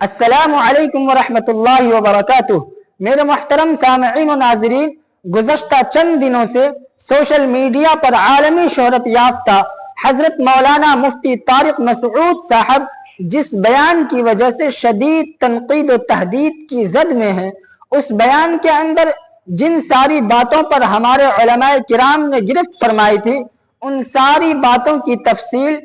السلام علیکم ورحمۃ اللہ وبرکاتہ۔ میرے محترم سامعین و ناظرین، گزشتہ چند دنوں سے سوشل میڈیا پر عالمی شہرت یافتہ حضرت مولانا مفتی طارق مسعود صاحب جس بیان کی وجہ سے شدید تنقید و تحدید کی زد میں ہیں، اس بیان کے اندر جن ساری باتوں پر ہمارے علماء کرام نے گرفت فرمائی تھی، ان ساری باتوں کی تفصیل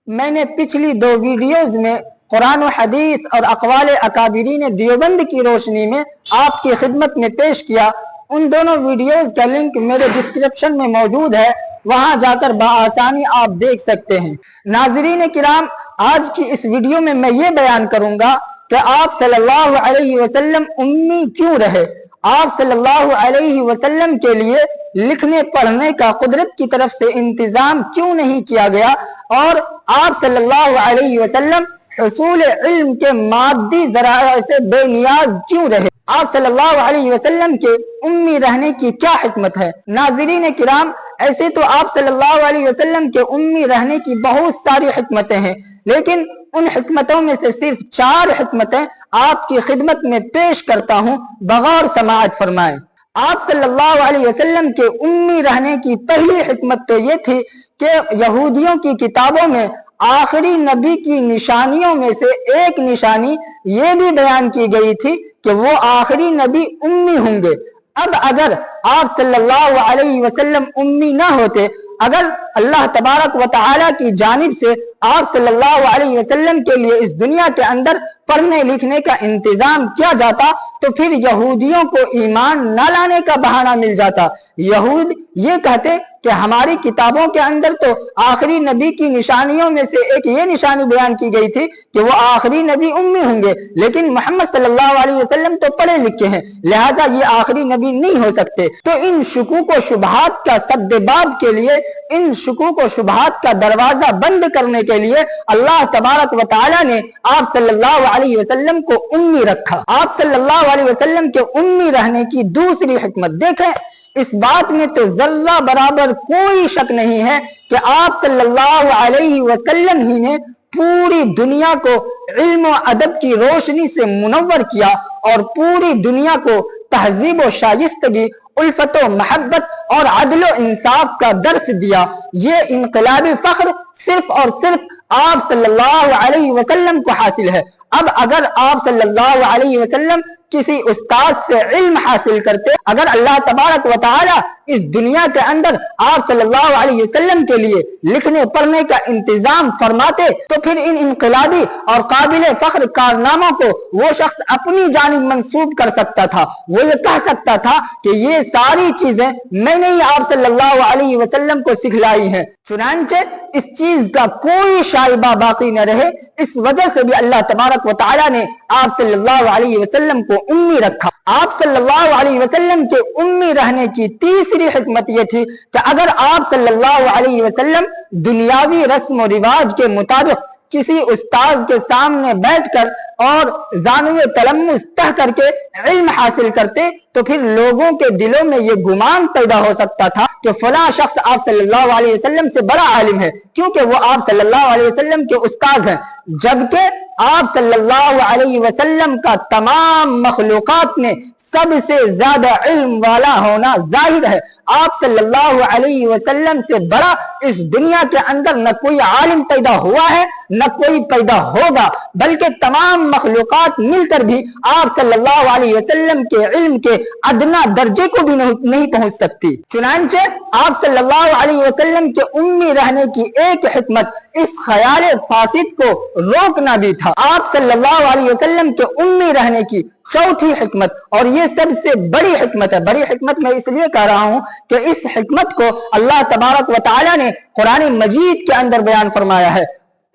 میں نے پچھلی 2 ویڈیوز میں قرآن و حدیث اور اقوال اکابرین دیوبند کی روشنی میں آپ کی خدمت میں پیش کیا۔ ان دونوں ویڈیوز کا لنک میرے ڈسکرپشن میں موجود ہے، وہاں جا کر بآسانی آپ دیکھ سکتے ہیں۔ ناظرین کرام، آج کی اس ویڈیو میں میں یہ بیان کروں گا کہ آپ صلی اللہ علیہ وسلم امی کیوں رہے، آپ صلی اللہ علیہ وسلم کے لیے لکھنے پڑھنے کا قدرت کی طرف سے انتظام کیوں نہیں کیا گیا، اور آپ صلی اللہ علیہ وسلم حصول علم کے مادی ذرائع سے بے نیاز کیوں رہے، آپ صلی اللہ علیہ وسلم کے امی رہنے کی کیا حکمت ہے۔ ناظرین کرام، ایسے تو آپ صلی اللہ علیہ وسلم کے امی رہنے کی بہت ساری حکمتیں ہیں، لیکن ان حکمتوں میں سے صرف 4 حکمتیں آپ کی خدمت میں پیش کرتا ہوں، بغور سماعت فرمائیں۔ آپ صلی اللہ علیہ وسلم کے امی رہنے کی پہلی حکمت تو یہ تھی کہ یہودیوں کی کتابوں میں آخری نبی کی نشانیوں میں سے ایک نشانی یہ بھی بیان کی گئی تھی کہ وہ آخری نبی امی ہوں گے۔ اب اگر آپ صلی اللہ علیہ وسلم امی نہ ہوتے، اگر اللہ تبارک و تعالی کی جانب سے آپ صلی اللہ علیہ وسلم کے لیے اس دنیا کے اندر پڑھنے لکھنے کا انتظام کیا جاتا تو پھر یہودیوں کو ایمان نہ لانے کا بہانہ مل جاتا۔ یہود یہ کہتے کہ ہماری کتابوں کے اندر تو آخری نبی کی نشانیوں میں سے ایک یہ نشانی بیان کی گئی تھی کہ وہ آخری نبی امی ہوں گے، لیکن محمد صلی اللہ علیہ وسلم تو پڑھے لکھے ہیں، لہذا یہ آخری نبی نہیں ہو سکتے۔ تو ان شکوک و شبہات کا سد باب کے لیے، ان شکوک و شبہات کا دروازہ بند کرنے کے لیے اللہ تبارک و تعالی نے آپ صلی اللہ علیہ وسلم کو امی رکھا۔ آپ صلی اللہ علیہ وسلم کے امی رہنے کی دوسری حکمت دیکھیں، اس بات میں تو ذرہ برابر کوئی شک نہیں ہے کہ آپ صلی اللہ علیہ وسلم ہی نے پوری دنیا کو علم و ادب کی روشنی سے منور کیا اور پوری دنیا کو تہذیب و شائستگی، الفت و محبت اور عدل و انصاف کا درس دیا۔ یہ انقلابی فخر صرف اور صرف آپ صلی اللہ علیہ وسلم کو حاصل ہے۔ اب اگر آپ صلی اللہ علیہ وسلم کسی استاد سے علم حاصل کرتے، اگر اللہ تبارک و تعالی اس دنیا کے اندر آپ صلی اللہ علیہ وسلم کے لیے لکھنے پڑھنے کا انتظام فرماتے تو پھر ان انقلابی اور قابل فخر کارناموں کو وہ شخص اپنی جانب منسوب کر سکتا تھا۔ وہ یہ کہہ سکتا تھا کہ یہ ساری چیزیں میں نے ہی آپ صلی اللہ علیہ وسلم کو سکھلائی ہیں۔ چنانچہ اس چیز کا کوئی شائبہ باقی نہ رہے، اس وجہ سے بھی اللہ تبارک و تعالی نے آپ صلی اللہ علیہ وسلم کو امی رکھا۔ آپ صلی اللہ علیہ وسلم کے امی رہنے کی تیسری حکمت یہ تھی کہ اگر آپ صلی اللہ علیہ وسلم دنیاوی رسم و رواج کے مطابق کسی استاد کے سامنے بیٹھ کر اور زانوِ تلمس تہ کر کے علم حاصل کرتے تو پھر لوگوں کے دلوں میں یہ گمان پیدا ہو سکتا تھا کہ فلاں شخص آپ صلی اللہ علیہ وسلم سے بڑا عالم ہے، کیونکہ وہ آپ صلی اللہ علیہ وسلم کے استاد ہیں، جبکہ آپ صلی اللہ علیہ وسلم کا تمام مخلوقات میں سب سے زیادہ علم والا ہونا ظاہر ہے۔ آپ صلی اللہ علیہ وسلم سے بڑا اس دنیا کے اندر نہ کوئی عالم پیدا ہوا ہے نہ کوئی پیدا ہوگا، بلکہ تمام مخلوقات مل کر بھی آپ صلی اللہ علیہ وسلم کے علم کے ادنا درجے کو بھی نہیں پہنچ سکتی۔ چنانچہ آپ صلی اللہ علیہ وسلم کے امی رہنے کی ایک حکمت اس خیال فاسد کو روکنا بھی تھا۔ آپ صلی اللہ علیہ وسلم کے امی رہنے کی چوتھی حکمت، اور یہ سب سے بڑی حکمت ہے، بڑی حکمت میں اس لیے کہہ رہا ہوں کہ اس حکمت کو اللہ تبارک و تعالی نے قرآن مجید کے اندر بیان فرمایا ہے۔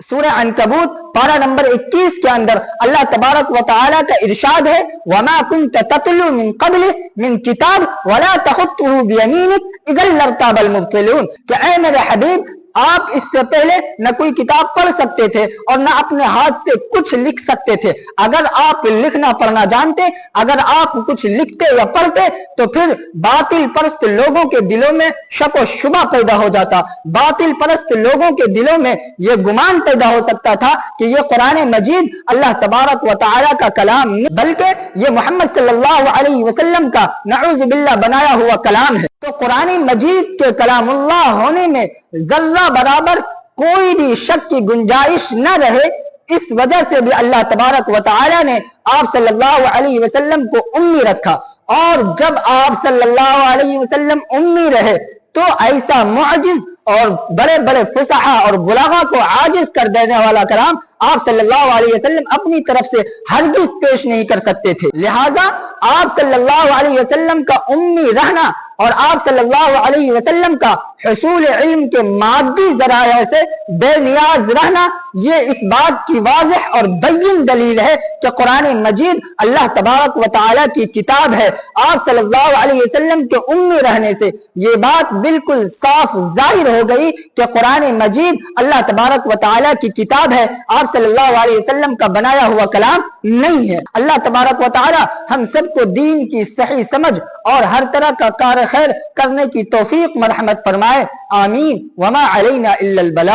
سورہ عنکبوت پارہ نمبر 21 کے اندر اللہ تبارک و تعالی کا ارشاد ہے، وَمَا كُنْتَ تَتْلُو مِنْ قَبْلِهِ مِنْ كِتَابٍ وَلَا تَخُطُّهُ بِيَمِينِكَ إِذًا لَارْتَابَ الْمُبْطِلُونَ، کہ اے میرے حبیب، آپ اس سے پہلے نہ کوئی کتاب پڑھ سکتے تھے اور نہ اپنے ہاتھ سے کچھ لکھ سکتے تھے۔ اگر آپ لکھنا پڑھنا جانتے، اگر آپ کچھ لکھتے یا پڑھتے تو پھر باطل پرست لوگوں کے دلوں میں شک و شبہ پیدا ہو جاتا، باطل پرست لوگوں کے دلوں میں یہ گمان پیدا ہو سکتا تھا کہ یہ قرآن مجید اللہ تبارک و تعالی کا کلام نہیں بلکہ یہ محمد صلی اللہ علیہ وسلم کا نعوذ باللہ بنایا ہوا کلام ہے۔ تو قرآن مجید کے کلام اللہ ہونے میں ذرہ برابر کوئی بھی شک کی گنجائش نہ رہے، اس وجہ سے بھی اللہ تبارک و تعالی نے آپ صلی اللہ علیہ وسلم کو امی رکھا، اور جب آپ صلی اللہ علیہ وسلم امی رہے تو ایسا معجز اور بڑے بڑے فصحاء اور بلاغا کو عاجز کر دینے والا کلام آپ صلی اللہ علیہ وسلم اپنی طرف سے ہرگز پیش نہیں کر سکتے تھے۔ لہذا آپ صلی اللہ علیہ وسلم کا امی رہنا اور آپ صلی اللہ علیہ وسلم کا حصول علم کے مادی ذرائع سے بے نیاز رہنا، یہ اس بات کی واضح اور بین دلیل ہے کہ قرآن مجید اللہ تبارک و تعالی کی کتاب ہے۔ آپ صلی اللہ علیہ وسلم کے امی رہنے سے یہ بات بالکل صاف ظاہر ہو گئی کہ قرآن مجید اللہ تبارک و تعالی کی کتاب ہے، آپ صلی اللہ علیہ وسلم کا بنایا ہوا کلام نہیں ہے۔ اللہ تبارک و تعالی ہم سب کو دین کی صحیح سمجھ اور ہر طرح کا کار خیر کرنے کی توفیق مرحمت فرمائے، آمین۔ وما علینا الا البلاغ۔